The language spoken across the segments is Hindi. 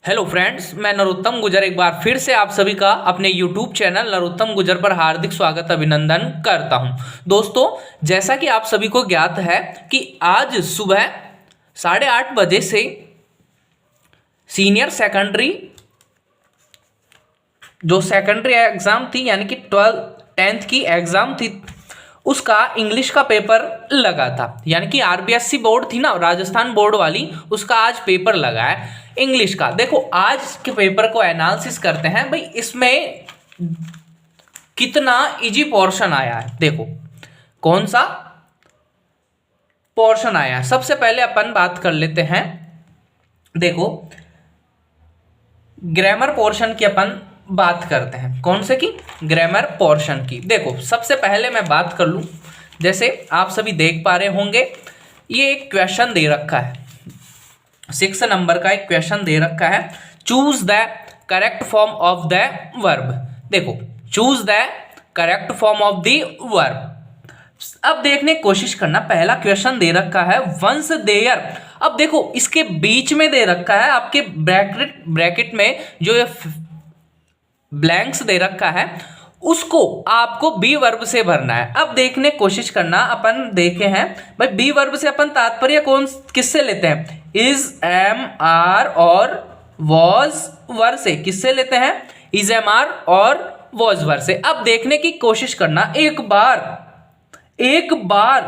हेलो फ्रेंड्स, मैं नरोत्तम गुजर एक बार फिर से आप सभी का अपने यूट्यूब चैनल नरोत्तम गुजर पर हार्दिक स्वागत अभिनंदन करता हूं। दोस्तों, जैसा कि आप सभी को ज्ञात है कि आज सुबह 8:30 बजे से सीनियर सेकेंडरी जो सेकेंडरी एग्जाम थी यानी कि 10th की एग्जाम थी, उसका इंग्लिश का पेपर लगा था। यानी कि आरबीएससी बोर्ड थी ना, राजस्थान बोर्ड वाली, उसका आज पेपर लगा है इंग्लिश का। देखो, आज के पेपर को एनालिसिस करते हैं भाई, इसमें कितना इजी पोर्शन आया है। देखो कौन सा पोर्शन आया है। सबसे पहले अपन बात कर लेते हैं, देखो ग्रामर पोर्शन की अपन बात करते हैं। कौन से की? ग्रामर पोर्शन की। देखो सबसे पहले मैं बात कर लूं, जैसे आप सभी देख पा रहे होंगे, ये एक क्वेश्चन दे रखा है, 6 नंबर का एक क्वेश्चन दे रखा है। Choose the correct form of the verb. देखो, choose the correct form of the verb. अब देखने की कोशिश करना, पहला क्वेश्चन दे रखा है वंस देयर। अब देखो इसके बीच में दे रखा है, आपके ब्रैकेट में जो ये ब्लैंक्स दे रखा है, उसको आपको बी वर्ब से भरना है। अब देखने की कोशिश करना, अपन देखे हैं भाई बी वर्ब से अपन तात्पर्य कौन किससे लेते हैं? इज, एम, आर और वॉज वर से। किससे लेते हैं? इज, एम, आर और वॉज वर से। अब देखने की कोशिश करना, एक बार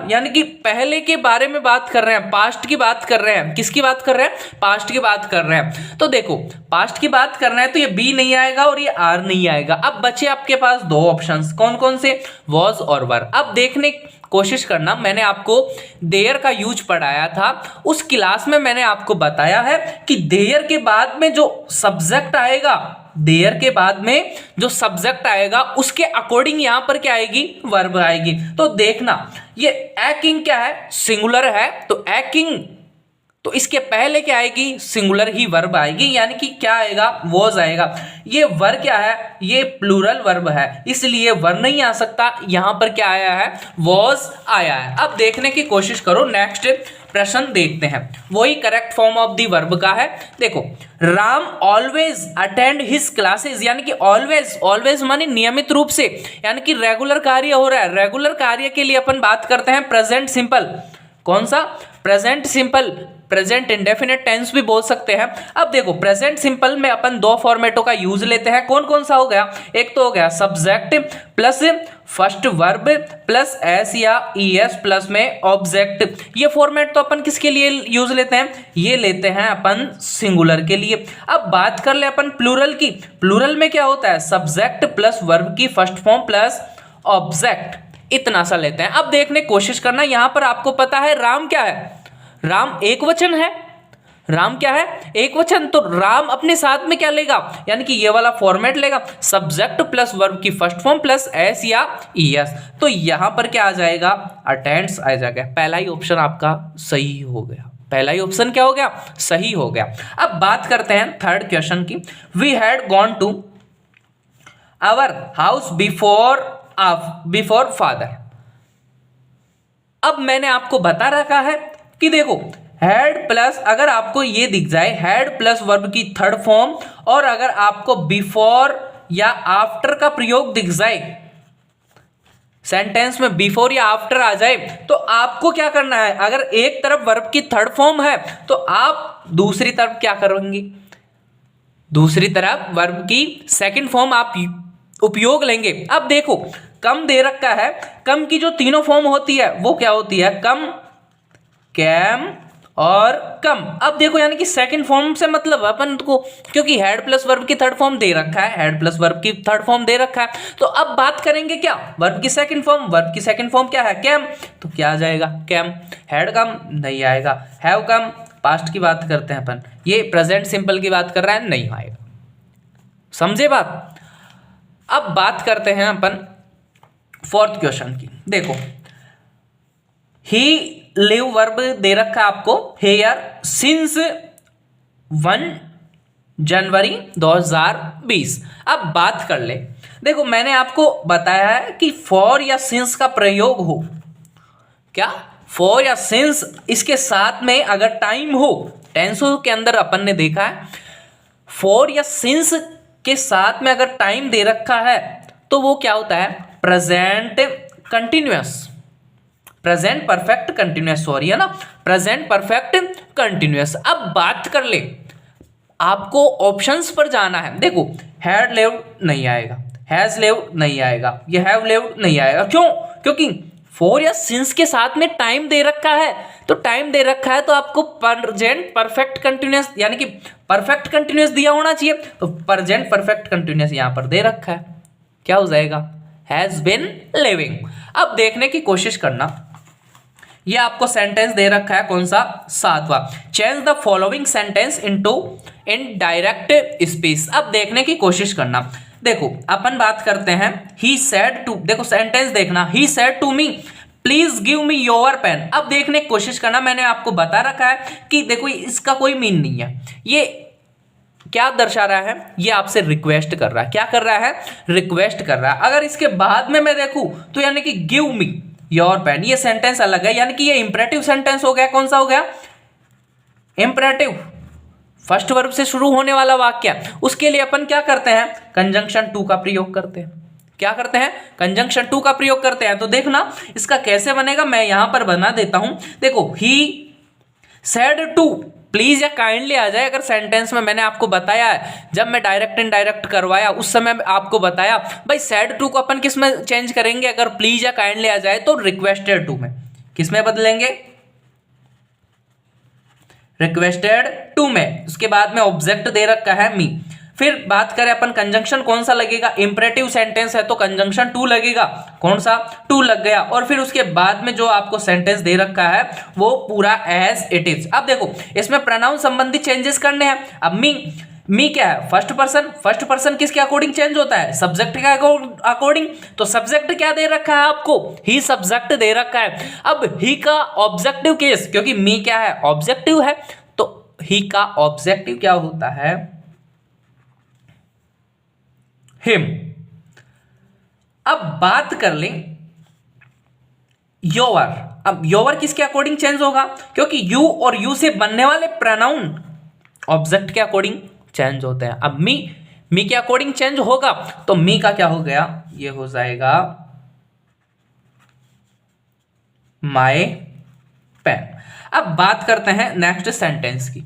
यानी कि पहले के बारे में बात कर रहे हैं, पास्ट की बात कर रहे हैं। किसकी बात कर रहे हैं? पास्ट की बात कर रहे हैं। तो देखो, पास्ट की बात करना है तो ये बी नहीं आएगा और ये आर नहीं आएगा। अब बचे आपके पास दो ऑप्शंस, कौन कौन से? वॉज और वर। अब देखने कोशिश करना, मैंने आपको देयर का यूज पढ़ाया था, उस क्लास में मैंने आपको बताया है कि देयर के बाद में जो सब्जेक्ट आएगा, देयर के बाद में जो सब्जेक्ट आएगा उसके अकॉर्डिंग यहां पर क्या आएगी? वर्ब आएगी। तो देखना, ये ए किंग क्या है? सिंगुलर है, तो ए किंग, तो इसके पहले क्या आएगी? सिंगुलर ही वर्ब आएगी, यानी कि क्या आएगा? वॉज आएगा। ये वर क्या है? ये प्लूरल वर्ब है, इसलिए वर नहीं आ सकता। यहां पर क्या आया है? वॉज आया है। अब देखने की कोशिश करो, नेक्स्ट प्रश्न देखते हैं, वही correct form of the verb का है। देखो, Ram always attend his classes, यानी कि ऑलवेज माने नियमित रूप से, यानी कि रेगुलर कार्य हो रहा है। रेगुलर कार्य के लिए अपन बात करते हैं प्रेजेंट सिंपल। कौन सा? Present simple, present indefinite tense भी बोल सकते हैं। अब देखो, प्रेजेंट सिंपल में अपन दो फॉर्मेटों का यूज लेते हैं। कौन कौन सा हो गया? एक तो हो गया subject plus first verb plus S या ईएस प्लस में ऑब्जेक्ट। ये फॉर्मेट तो अपन किसके लिए यूज लेते हैं? ये लेते हैं अपन सिंगुलर के लिए। अब बात कर ले अपन प्लूरल की। प्लूरल में क्या होता है? सब्जेक्ट प्लस वर्ब की फर्स्ट फॉर्म प्लस ऑब्जेक्ट, इतना सा लेते हैं। अब देखने की कोशिश करना, यहां पर आपको पता है राम क्या है? राम एक वचन है। राम क्या है? एक वचन। तो राम अपने साथ में क्या लेगा? यानी कि ये वाला फॉर्मेट लेगा, सब्जेक्ट प्लस वर्ब की फर्स्ट फॉर्म प्लस एस या ईएस। तो यहां पर क्या आ जाएगा? अटेंड्स आ जाएगा। पहला ही ऑप्शन आपका सही हो गया। पहला ही ऑप्शन क्या हो गया? सही हो गया। अब बात करते हैं थर्ड क्वेश्चन की। We had gone to our house before father. अब मैंने आपको बता रखा है कि देखो, हैड प्लस, अगर आपको ये दिख जाए हैड प्लस वर्ब की थर्ड फॉर्म, और अगर आपको बिफोर या आफ्टर का प्रयोग दिख जाए, सेंटेंस में बिफोर या आफ्टर आ जाए, तो आपको क्या करना है? अगर एक तरफ वर्ब की थर्ड फॉर्म है तो आप दूसरी तरफ क्या करेंगे? दूसरी तरफ वर्ब की सेकंड फॉर्म आप उपयोग लेंगे। अब देखो, कम दे रखा है, कम की जो तीनों फॉर्म होती है वो क्या होती है? कम, कैम और कम। अब देखो, यानी कि सेकंड फॉर्म से मतलब अपन को, क्योंकि हेड प्लस वर्ब की थर्ड फॉर्म दे रखा है, हेड प्लस वर्ब की थर्ड फॉर्म दे रखा है, तो अब बात करेंगे क्या? वर्ब की सेकंड फॉर्म। वर्ब की सेकंड फॉर्म क्या है? कैम। तो क्या आ जाएगा? कैम। हेड कम नहीं आएगा, हैव कम, पास्ट की बात करते हैं अपन, ये प्रेजेंट सिंपल की बात कर रहा है, नहीं आएगा। समझे बात? अब बात करते हैं अपन फोर्थ क्वेश्चन की। देखो, ही लिव वर्ब दे रखा है आपको हेयर सिंस 1 जनवरी 2020। अब बात कर ले, देखो मैंने आपको बताया है कि फॉर या सिंस का प्रयोग हो, क्या? फॉर या सिंस, इसके साथ में अगर टाइम हो, टेंस के अंदर अपन ने देखा है फॉर या सिंस के साथ में अगर टाइम दे रखा है तो वो क्या होता है, present continuous, present perfect continuous, sorry है ना, प्रेजेंट परफेक्ट कंटिन्यूअस। अब बात कर ले, आपको ऑप्शंस पर जाना है। देखो हैड लिव्ड नहीं आएगा, हैज लिव्ड नहीं आएगा, ये हैव लिव्ड नहीं आएगा। क्यों? क्योंकि फॉर या सिंस के साथ में टाइम दे रखा है, तो टाइम दे रखा है तो आपको प्रेजेंट परफेक्ट कंटिन्यूअस यानी कि परफेक्ट कंटिन्यूअस दिया होना चाहिए, तो प्रेजेंट परफेक्ट कंटिन्यूअस यहां पर दे रखा है, क्या हो जाएगा, हैज बीन लिविंग। अब देखने की कोशिश करना, ये आपको सेंटेंस दे रखा है कौन सा, 7वां, change the following sentence into indirect speech. अब देखने की कोशिश करना, देखो अपन बात करते हैं ही सेड टू, देखो सेंटेंस देखना, he said to me please give me your pen. अब देखने की कोशिश करना, मैंने आपको बता रखा है कि देखो इसका कोई मीन नहीं है, ये क्या दर्शा रहा है, ये आपसे रिक्वेस्ट कर रहा है, क्या कर रहा है, रिक्वेस्ट कर रहा है। अगर इसके बाद में मैं देखूं तो यानी कि गिव मी योर पेन, ये सेंटेंस अलग है, यानी कि ये इंपरेटिव सेंटेंस हो गया। कौन सा हो गया, इंपरेटिव, फर्स्ट वर्ब से शुरू होने वाला वाक्य। उसके लिए अपन क्या करते हैं, कंजंक्शन टू का प्रयोग करते हैं। क्या करते हैं, कंजंक्शन टू का प्रयोग करते हैं। तो देखना इसका कैसे बनेगा, मैं यहां पर बना देता हूं। देखो ही सेड टू, प्लीज या काइंडली आ जाए अगर सेंटेंस में, मैंने आपको बताया है जब मैं डायरेक्ट इनडायरेक्ट करवाया उस समय आपको बताया भाई सेड टू को अपन किस में चेंज करेंगे, अगर प्लीज या काइंडली आ जाए तो रिक्वेस्टेड टू में, किस में बदलेंगे, रिक्वेस्टेड टू में। उसके बाद में ऑब्जेक्ट दे रखा है मी। फिर बात करें अपन कंजंक्शन कौन सा लगेगा, इंपरेटिव सेंटेंस है तो कंजंक्शन टू लगेगा, कौन सा, टू लग गया। और फिर उसके बाद में जो आपको सेंटेंस दे रखा है वो पूरा एज इट इज। अब देखो इसमें प्रोनाउन संबंधी चेंजेस करने हैं। अब मी क्या है, फर्स्ट पर्सन, फर्स्ट पर्सन किसके अकॉर्डिंग चेंज होता है, सब्जेक्ट के अकॉर्डिंग। तो सब्जेक्ट क्या दे रखा है आपको, ही सब्जेक्ट दे रखा है। अब ही का ऑब्जेक्टिव केस, क्योंकि मी क्या है, ऑब्जेक्टिव है, तो ही का ऑब्जेक्टिव क्या होता है, हिम। अब बात कर लें योर। अब योर किसके अकॉर्डिंग चेंज होगा, क्योंकि यू और यू से बनने वाले प्रोनाउन ऑब्जेक्ट के अकॉर्डिंग चेंज होते हैं। अब मी के अकॉर्डिंग चेंज होगा तो मी का क्या हो गया, ये हो जाएगा माय पेन। अब बात करते हैं नेक्स्ट सेंटेंस की।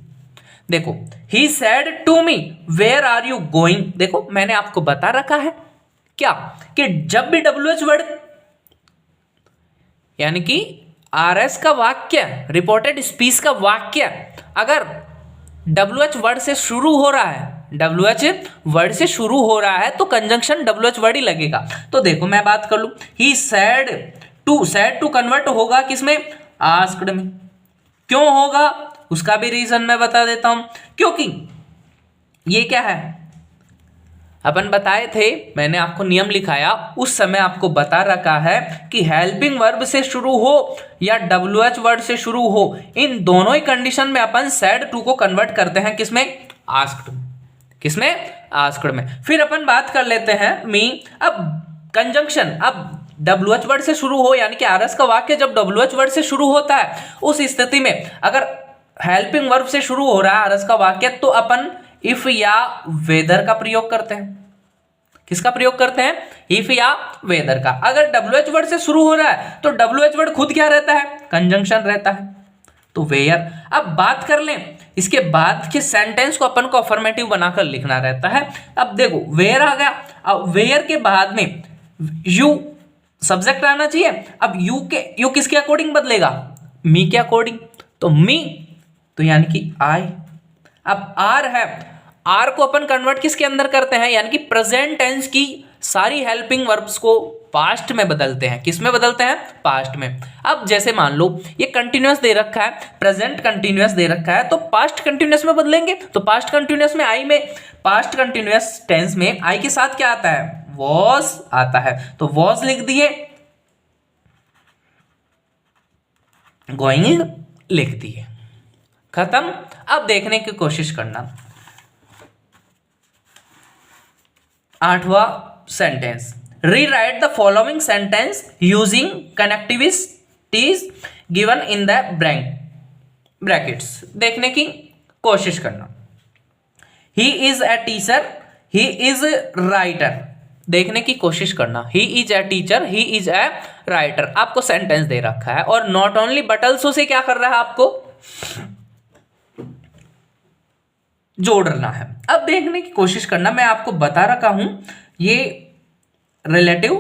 देखो he said to me where are you going. देखो मैंने आपको बता रखा है क्या कि जब भी WH वर्ड यानी कि RS का वाक्य, रिपोर्टेड स्पीच का वाक्य अगर WH वर्ड से शुरू हो रहा है, WH वर्ड से शुरू हो रहा है तो कंजंक्शन WH वर्ड ही लगेगा। तो देखो मैं बात कर लूं, ही सेड टू कन्वर्ट होगा किसमें, आस्क्ड में। क्यों होगा उसका भी रीजन मैं बता देता हूं, क्योंकि ये क्या है, अपन बताए थे, मैंने आपको नियम लिखाया उस समय आपको बता रखा है कि हेल्पिंग वर्ब से शुरू हो या WH वर्ड से शुरू हो, इन दोनों ही कंडीशन में अपन सेड टू को कन्वर्ट करते हैं किसमें, आस्क्ड में। किसमें, आस्क्ड में। फिर अपन बात कर लेते हैं मी। अब कंजंक्शन, अब WH वर्ड से शुरू हो यानी कि RS का वाक्य जब WH वर्ड से शुरू होता है उस स्थिति में अगर हेल्पिंग वर्ब से शुरू हो रहा है RS का वाक्य तो अपन इफ या वेदर का प्रयोग करते हैं। किसका प्रयोग करते हैं, इफ या वेदर का। अगर WH वर्ड से शुरू हो रहा है तो WH वर्ड खुद क्या रहता है, कंजंक्शन रहता है, तो वेयर। अब बात कर लें इसके बाद के सेंटेंस को अपन को अफर्मेटिव बनाकर लिखना रहता है। अब देखो वेयर आ गया, अब वेयर के बाद में यू सब्जेक्ट आना चाहिए। अब यू किसके अकॉर्डिंग बदलेगा, मी के अकॉर्डिंग, तो मी तो यानी कि आई। अब आर है, आर को अपन कन्वर्ट किसके अंदर करते हैं, यानी कि प्रेजेंट टेंस की सारी हेल्पिंग वर्ब्स को पास्ट में बदलते हैं। किस में बदलते हैं, पास्ट में। अब जैसे मान लो ये कंटिन्यूअस दे रखा है, प्रेजेंट कंटिन्यूअस दे रखा है, तो पास्ट कंटिन्यूअस में बदलेंगे। तो पास्ट कंटिन्यूअस में आई में, पास्ट कंटिन्यूअस टेंस में आई के साथ क्या आता है, वॉज आता है, तो वॉज लिख दिए, गोइंग लिख दिए, खत्म। अब देखने की कोशिश करना 8वां sentence, rewrite the following sentence using connectivities given in the brackets. देखने की कोशिश करना, he is a teacher, he is writer. देखने की कोशिश करना, he is a teacher, he is a writer, आपको सेंटेंस दे रखा है और not only but also say क्या कर रहा है, आपको जोड़ना है। अब देखने की कोशिश करना, मैं आपको बता रखा हूं ये रिलेटिव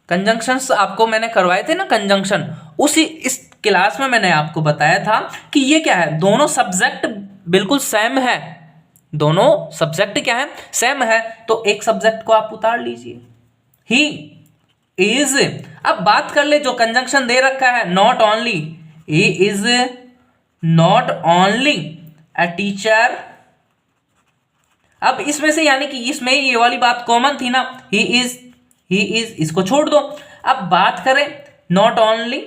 कंजंक्शंस आपको मैंने करवाए थे ना, कंजंक्शन, उसी इस क्लास में मैंने आपको बताया था कि ये क्या है, दोनों सब्जेक्ट बिल्कुल सेम है, दोनों सब्जेक्ट क्या है, सेम है, तो एक सब्जेक्ट को आप उतार लीजिए, ही इज। अब बात कर ले जो कंजंक्शन दे रखा है, not only, he is not only a teacher. अब इसमें से यानी कि इसमें ये वाली बात कॉमन थी ना, ही इज, इसको छोड़ दो। अब बात करें नॉट ओनली,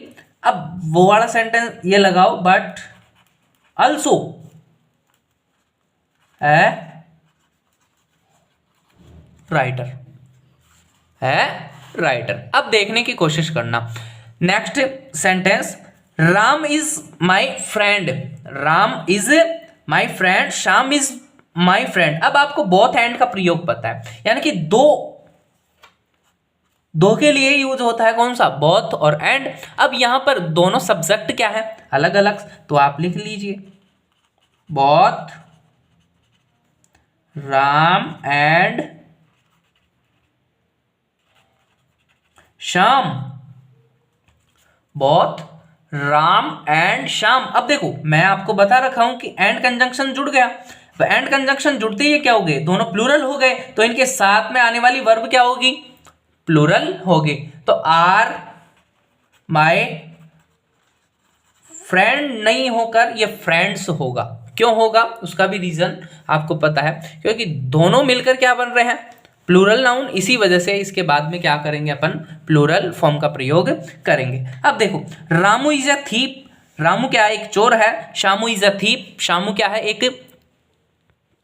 अब वो वाला सेंटेंस ये लगाओ, बट ऑल्सो है राइटर, है राइटर। अब देखने की कोशिश करना, next sentence, Ram is my friend, Ram is my friend, Shyam is my friend. अब आपको बोथ एंड का प्रयोग पता है, यानी कि दो के लिए यूज होता है कौन सा, बोथ और एंड। अब यहां पर दोनों सब्जेक्ट क्या है, अलग अलग, तो आप लिख लीजिए both Ram and Shyam, both Ram and Shyam. अब देखो मैं आपको बता रखा हूं कि एंड कंजंक्शन जुड़ गया, तो एंड कंजंक्शन जुड़ते ही क्या हो गए, दोनों प्लूरल हो गए, तो इनके साथ में आने वाली वर्ब क्या होगी, प्लूरल होगी। तो आर माय फ्रेंड नहीं होकर ये फ्रेंड्स होगा। क्यों होगा उसका भी रीजन आपको पता है, क्योंकि दोनों मिलकर क्या बन रहे हैं, प्लूरल नाउन, इसी वजह से इसके बाद में क्या करेंगे अपन, प्लूरल फॉर्म का प्रयोग करेंगे। अब देखो Ramu is a thief, Ramu क्या है, एक चोर है, Shamu is a thief, Shamu क्या है, एक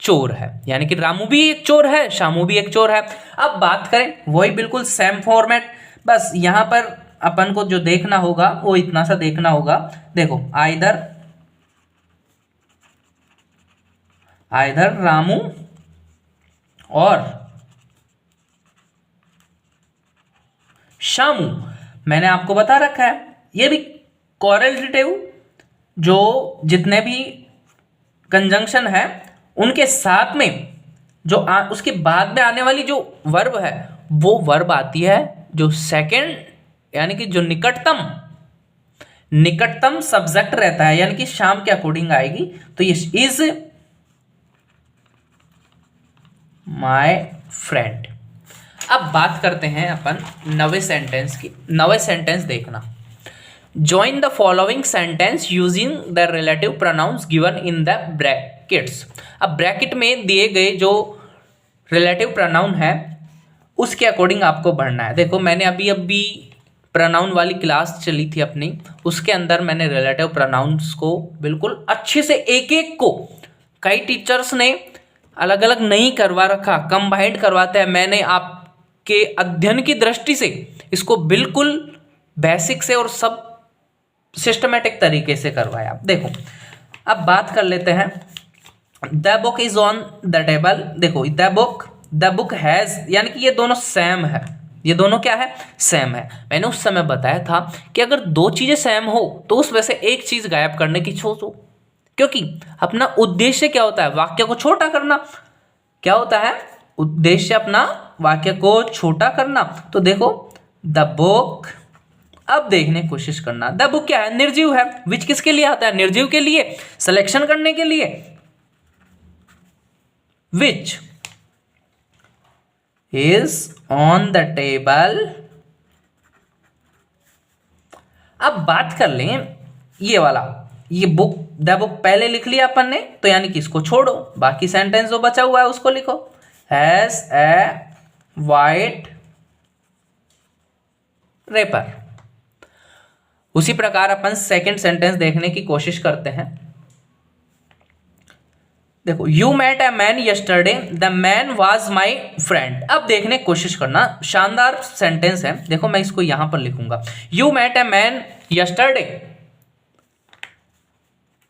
चोर है, यानी कि रामू भी एक चोर है, शामू भी एक चोर है। अब बात करें वही बिल्कुल सेम फॉर्मेट, बस यहां पर अपन को जो देखना होगा वो इतना सा देखना होगा, देखो आइदर रामू और शामू, मैंने आपको बता रखा है ये भी कोरिलेटिव, जो जितने भी कंजंक्शन है उनके साथ में जो उसके बाद में आने वाली जो वर्ब है वो वर्ब आती है जो सेकंड, यानी कि जो निकटतम सब्जेक्ट रहता है, यानी कि शाम के अकॉर्डिंग आएगी, तो ये इज माय फ्रेंड। अब बात करते हैं अपन नवे सेंटेंस की। नवे सेंटेंस देखना, join the following sentence using the relative pronouns given in the brackets. अब ब्रैकेट में दिए गए जो रिलेटिव प्रोनाउन है उसके अकॉर्डिंग आपको बढ़ना है। देखो मैंने अभी प्रोनाउन वाली क्लास चली थी अपनी, उसके अंदर मैंने रिलेटिव प्रोनाउंस को बिल्कुल अच्छे से एक एक को, कई टीचर्स ने अलग अलग नहीं करवा रखा, कंबाइंड करवाते हैं, मैंने आपके अध्ययन की दृष्टि से इसको बिल्कुल बेसिक से और सब सिस्टमेटिक तरीके से करवाया। देखो अब बात कर लेते हैं, the book is on the table. देखो द बुक हैज, यानी कि ये दोनों सेम है, ये दोनों क्या है, सेम है। मैंने उस समय बताया था कि अगर दो चीजें सेम हो तो उसमें से एक चीज गायब करने की सोचो, क्योंकि अपना उद्देश्य क्या होता है, वाक्य को छोटा करना। क्या होता है उद्देश्य, अपना वाक्य को छोटा करना। तो देखो द बुक, अब देखने की कोशिश करना, द बुक क्या है, निर्जीव है, विच किसके लिए आता है, निर्जीव के लिए, सिलेक्शन करने के लिए, which is on the table. अब बात कर लें ये वाला, ये बुक, द बुक पहले लिख लिया अपन ने, तो यानी कि इसको छोड़ो, बाकी सेंटेंस जो बचा हुआ है उसको लिखो, हैज ए वाइट रेपर। उसी प्रकार अपन सेकंड सेंटेंस देखने की कोशिश करते हैं। देखो you met a man yesterday, the man was my friend. अब देखने की कोशिश करना, शानदार सेंटेंस है। देखो मैं इसको यहां पर लिखूंगा, you met a man yesterday,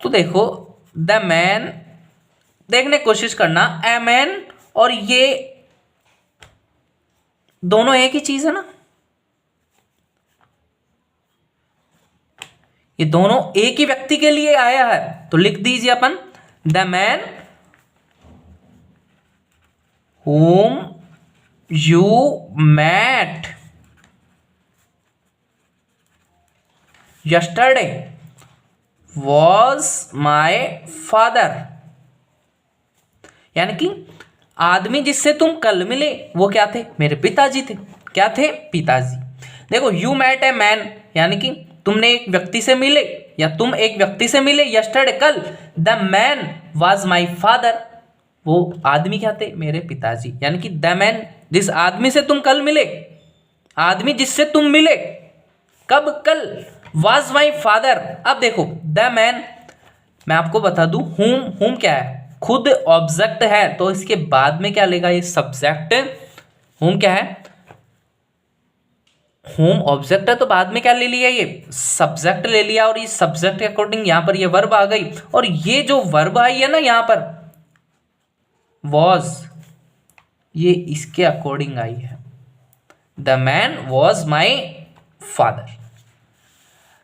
तो देखो द मैन देखने की कोशिश करना, ए मैन और ये दोनों एक ही चीज है ना, ये दोनों एक ही व्यक्ति के लिए आया है, तो लिख दीजिए upon the man whom you met yesterday was my father। यानी कि आदमी जिससे तुम कल मिले वो क्या थे, मेरे पिताजी थे। क्या थे, पिताजी। देखो यू मैट ए मैन यानी कि तुमने एक व्यक्ति से मिले या तुम एक व्यक्ति से मिले यस्टरडे कल। The man was my father, वो आदमी क्या थे, मेरे पिताजी। यानी कि द मैन जिस आदमी से तुम कल मिले, आदमी जिससे तुम मिले कब, कल, वाज माय फादर। अब देखो द मैन, मैं आपको बता दूं हुम क्या है, खुद ऑब्जेक्ट है, तो इसके बाद में क्या लेगा, ये सब्जेक्ट। हुम क्या है, होम ऑब्जेक्ट है, तो बाद में क्या ले लिया, ये सब्जेक्ट ले लिया, और ये सब्जेक्ट के अकॉर्डिंग यहां पर ये वर्ब आ गई, और ये जो वर्ब आई है ना यहां पर वॉज, ये इसके अकॉर्डिंग आई है, the man was my father.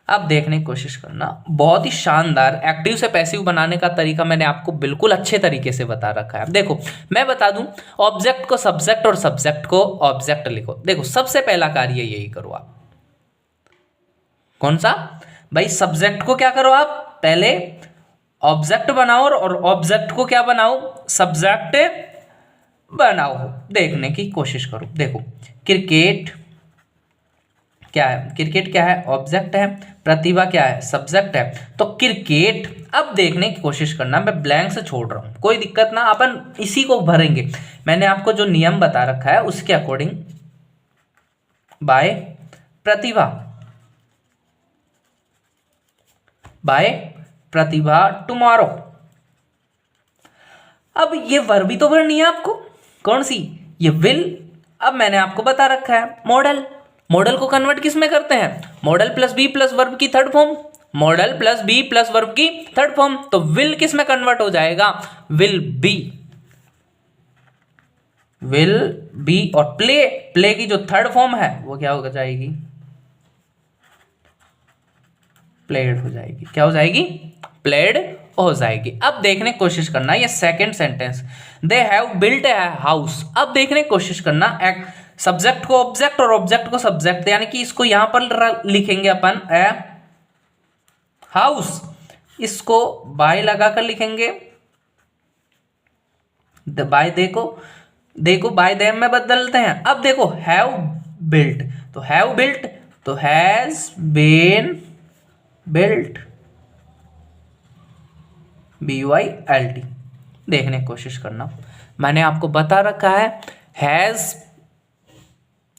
अब देखने की कोशिश करना, बहुत ही शानदार एक्टिव से पैसिव बनाने का तरीका मैंने आपको बिल्कुल अच्छे तरीके से बता रखा है। देखो मैं बता दूं, ऑब्जेक्ट को सब्जेक्ट और सब्जेक्ट को ऑब्जेक्ट लिखो। देखो सबसे पहला कार्य यही करो आप, कौन सा भाई, सब्जेक्ट को क्या करो आप, पहले ऑब्जेक्ट बनाओ और ऑब्जेक्ट को क्या बनाओ, सब्जेक्ट बनाओ। देखने की कोशिश करो, देखो क्रिकेट क्या है, क्रिकेट क्या है, ऑब्जेक्ट है, प्रतिभा क्या है, सब्जेक्ट है, तो क्रिकेट। अब देखने की कोशिश करना, मैं ब्लैंक से छोड़ रहा हूं, कोई दिक्कत ना, अपन इसी को भरेंगे। मैंने आपको जो नियम बता रखा है उसके अकॉर्डिंग, बाय प्रतिभा, बाय प्रतिभा टुमारो। अब ये वर्ब भी तो भरनी है आपको, कौन सी, ये विल। अब मैंने आपको बता रखा है मॉडल, मॉडल को कन्वर्ट किस में करते हैं, model plus be plus verb की third form, model plus be plus verb की थर्ड फॉर्म, तो विल किस में कन्वर्ट हो जाएगा, विल बी, विल बी। और प्ले, प्ले की जो थर्ड फॉर्म है वो क्या हो जाएगी, प्लेड हो जाएगी। क्या हो जाएगी, प्लेड हो जाएगी। अब देखने की कोशिश करना, ये second sentence, they have built a house. अब देखने की कोशिश करना, एक सब्जेक्ट को ऑब्जेक्ट और ऑब्जेक्ट को सब्जेक्ट, यानी कि इसको यहां पर लिखेंगे अपन ए हाउस, इसको बाय लगाकर लिखेंगे, बाय देखो, देखो बाय देम में बदलते हैं। अब देखो हैव बिल्ट, तो हैव बिल्ट तो हैज बीन बिल्ट, BYLT। देखने की कोशिश करना, मैंने आपको बता रखा है हैज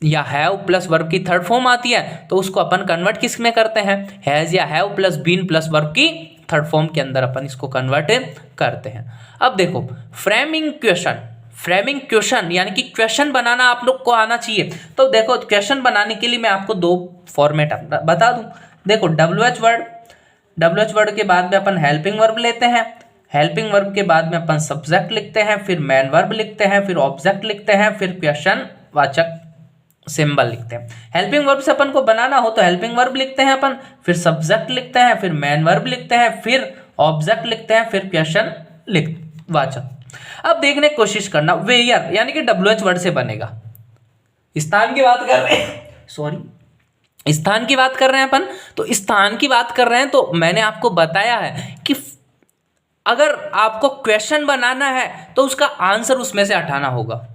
या हैव प्लस वर्ब की थर्ड फॉर्म आती है, तो उसको अपन कन्वर्ट किस में करते हैं, हैज या have plus been plus verb की थर्ड फॉर्म के अंदर अपन इसको कन्वर्ट करते हैं। अब देखो फ्रेमिंग क्वेश्चन, फ्रेमिंग क्वेश्चन यानी कि क्वेश्चन बनाना आप लोग को आना चाहिए। तो देखो क्वेश्चन बनाने के लिए मैं आपको दो फॉर्मेट बता दूं। देखो WH वर्ड, WH वर्ड के बाद में अपन हेल्पिंग वर्ब लेते हैं, हेल्पिंग वर्ब के बाद में अपन सब्जेक्ट लिखते हैं, फिर मैन वर्ब लिखते हैं, फिर ऑब्जेक्ट लिखते हैं, फिर क्वेश्चन वाचक सिंबल लिखते हैं। हेल्पिंग वर्ब से अपन को बनाना हो तो हेल्पिंग वर्ब लिखते हैं अपन, फिर सब्जेक्ट लिखते हैं, फिर मैन वर्ब लिखते हैं, फिर ऑब्जेक्ट लिखते हैं, फिर क्वेश्चन लिख वाचक। अब देखने की कोशिश करना, वेयर यानी कि WH वर्ड से बनेगा। स्थान की बात कर रहे हैं, सॉरी स्थान की बात कर रहे हैं अपन, तो स्थान की बात कर रहे हैं, तो मैंने आपको बताया है कि अगर आपको क्वेश्चन बनाना है तो उसका आंसर उसमें से हटाना होगा,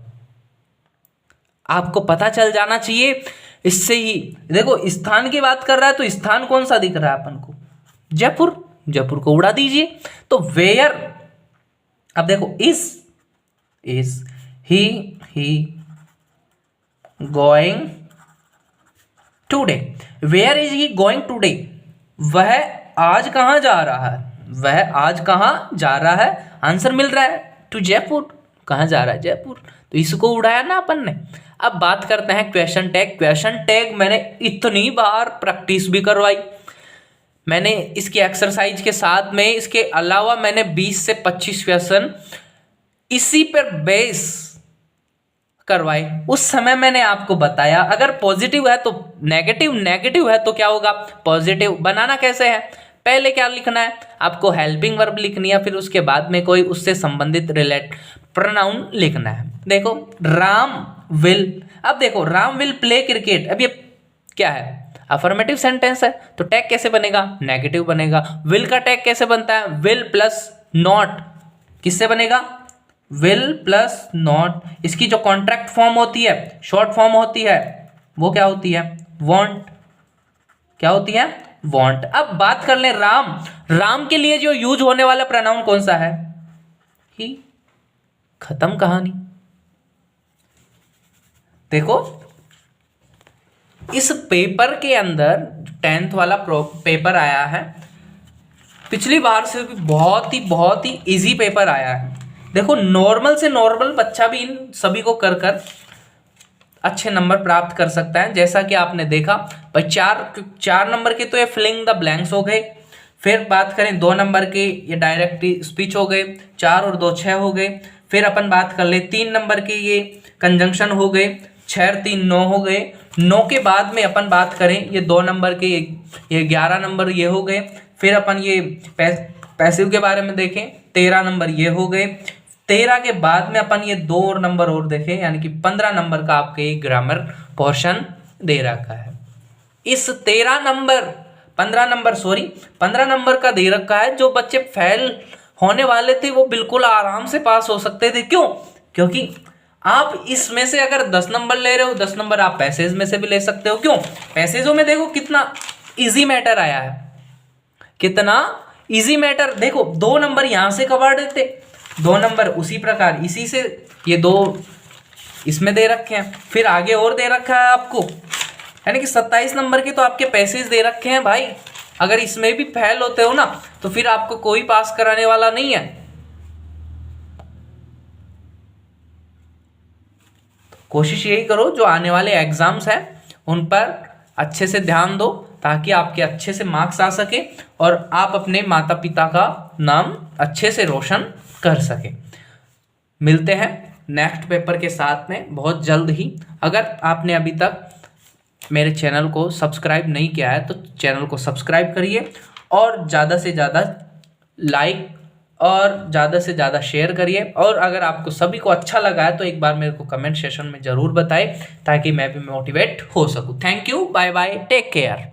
आपको पता चल जाना चाहिए इससे ही। देखो स्थान की बात कर रहा है तो स्थान कौन सा दिख रहा है अपन को, जयपुर, जयपुर को उड़ा दीजिए, तो वेयर। अब देखो is he going today, where is he going today, वह आज कहां जा रहा है, वह आज कहां जा रहा है, आंसर मिल रहा है टू जयपुर, कहां जा रहा है, जयपुर, तो इसको उड़ाया ना अपन ने। अब बात करते हैं क्वेश्चन टैग। क्वेश्चन टैग मैंने इतनी बार प्रैक्टिस भी करवाई, मैंने इसकी एक्सरसाइज के साथ में इसके अलावा मैंने 20 से 25 क्वेश्चन इसी पर बेस करवाए। उस समय मैंने आपको बताया अगर पॉजिटिव है तो नेगेटिव, नेगेटिव है तो क्या होगा पॉजिटिव। बनाना कैसे है, पहले क्या लिखना है आपको, हेल्पिंग वर्ब लिखनी है, फिर उसके बाद में कोई उससे संबंधित रिलेट प्रोनाउन लिखना है। देखो राम विल, अब देखो राम विल प्ले क्रिकेट, अब ये क्या है अफर्मेटिव सेंटेंस है, तो टैग कैसे बनेगा नेगेटिव बनेगा। विल का टैग कैसे बनता है, विल प्लस नॉट, किससे बनेगा विल प्लस नॉट। इसकी जो कॉन्ट्रैक्ट फॉर्म होती है, शॉर्ट फॉर्म होती है, वो क्या होती है वॉन्ट, क्या होती है वॉन्ट। अब बात कर लें राम, राम के लिए जो यूज होने वाला प्रोनाउन कौन सा है ही, खत्म कहानी। देखो इस पेपर के अंदर 10th वाला पेपर आया है, पिछली बार से भी बहुत ही इजी पेपर आया है। देखो नॉर्मल से नॉर्मल बच्चा भी इन सभी को कर कर अच्छे नंबर प्राप्त कर सकता है। जैसा कि आपने देखा भाई 4 नंबर के तो ये फिलिंग द ब्लैंक्स हो गए, फिर बात करें 2 नंबर के ये डायरेक्ट स्पीच हो गए, 4 और 2 6 हो गए। फिर अपन बात कर ले 3 नंबर के ये कंजंक्शन हो गए, 6 और 3 9 हो गए। 9 के बाद में अपन बात करें ये 2 नंबर के ये 11 नंबर ये हो गए। फिर अपन ये पैसिव के बारे में देखें 13 नंबर ये हो गए। 13 के बाद में अपन ये 2 नंबर और देखें, यानी कि 15 नंबर का आपके ग्रामर पोर्शन दे रखा है। इस 15 नंबर का दे रखा है। जो बच्चे फेल होने वाले थे वो बिल्कुल आराम से पास हो सकते थे। क्यों, क्योंकि आप इसमें से अगर 10 नंबर ले रहे हो, 10 नंबर आप पैसेज में से भी ले सकते हो। क्यों, पैसेजों में देखो कितना इजी मैटर आया है, कितना इजी मैटर। देखो 2 नंबर यहां से कवर देते, 2 नंबर उसी प्रकार इसी से, ये 2 इसमें दे रखे हैं, फिर आगे और दे रखा है आपको, यानी कि 27 नंबर के तो आपके पैसेज दे रखे हैं भाई। अगर इसमें भी फेल होते हो ना तो फिर आपको कोई पास कराने वाला नहीं है। कोशिश यही करो जो आने वाले एग्जाम्स हैं उन पर अच्छे से ध्यान दो, ताकि आपके अच्छे से मार्क्स आ सके और आप अपने माता पिता का नाम अच्छे से रोशन कर सके। मिलते हैं नेक्स्ट पेपर के साथ में बहुत जल्द ही। अगर आपने अभी तक मेरे चैनल को सब्सक्राइब नहीं किया है तो चैनल को सब्सक्राइब करिए और ज़्यादा से ज़्यादा लाइक और ज़्यादा से ज़्यादा शेयर करिए। और अगर आपको सभी को अच्छा लगा है तो एक बार मेरे को कमेंट सेशन में ज़रूर बताएं, ताकि मैं भी मोटिवेट हो सकूं। Thank you, bye bye, take care.